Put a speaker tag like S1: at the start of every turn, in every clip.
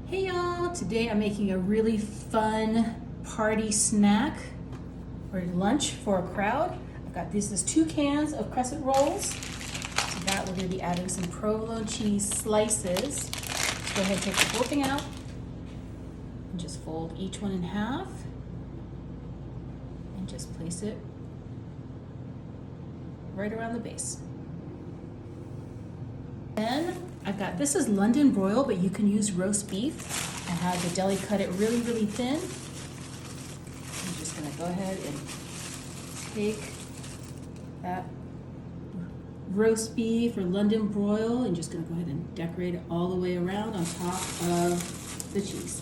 S1: Hey y'all, today I'm making a really fun party snack or lunch for a crowd. I've got this is 2 cans of crescent rolls. To that we're gonna be adding some provolone cheese slices. So go ahead and take the whole thing out and just fold each one in half and just place it right around the base. Then I've got, this is London broil, but you can use roast beef. I had the deli cut it really, really thin. I'm just gonna go ahead and take that roast beef or London broil and just gonna go ahead and decorate it all the way around on top of the cheese.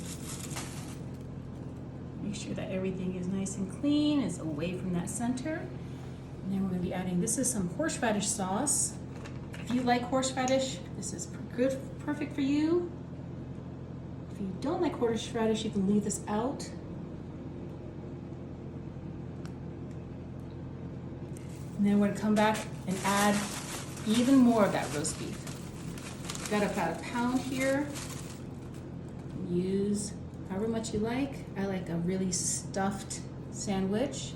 S1: Make sure that everything is nice and clean, it's away from that center. And then we're gonna be adding, this is some horseradish sauce. If you like horseradish, this is perfect for you. If you don't like horseradish, you can leave this out. And then we're gonna come back and add even more of that roast beef. Got about a pound here. Use however much you like. I like a really stuffed sandwich.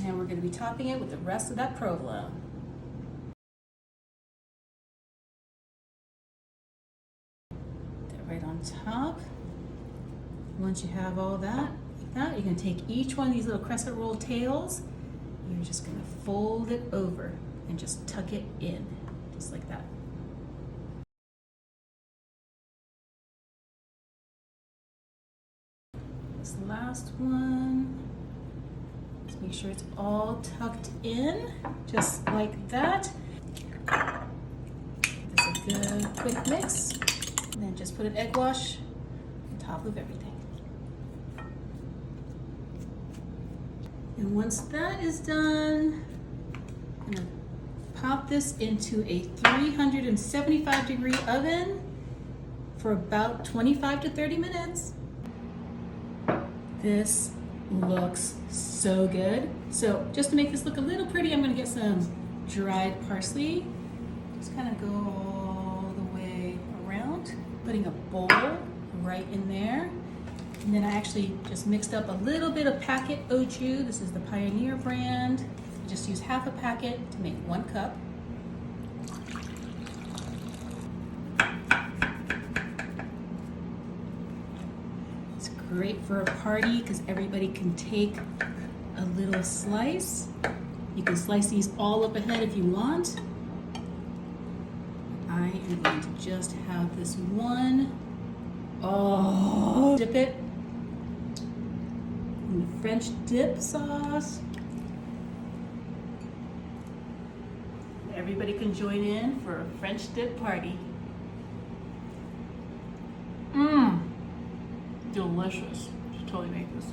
S1: And we're gonna be topping it with the rest of that provolone. Right on top. Once you have all that, like that, you're gonna take each one of these little crescent roll tails, you're just gonna fold it over and just tuck it in, just like that. This last one, just make sure it's all tucked in, just like that. This is a good quick mix. And then just put an egg wash on top of everything. And once that is done, I'm gonna pop this into a 375-degree oven for about 25 to 30 minutes. This looks so good. So just to make this look a little pretty, I'm gonna get some dried parsley. Just kind of go all the way around. Putting a bowl right in there. And then I actually just mixed up a little bit of packet au jus. This is the Pioneer brand. Just use half a packet to make 1 cup. It's great for a party because everybody can take a little slice. You can slice these all up ahead if you want. I am going to just have this one. Oh, dip it in the French dip sauce. Everybody can join in for a French dip party. Mmm, delicious. Should totally make this.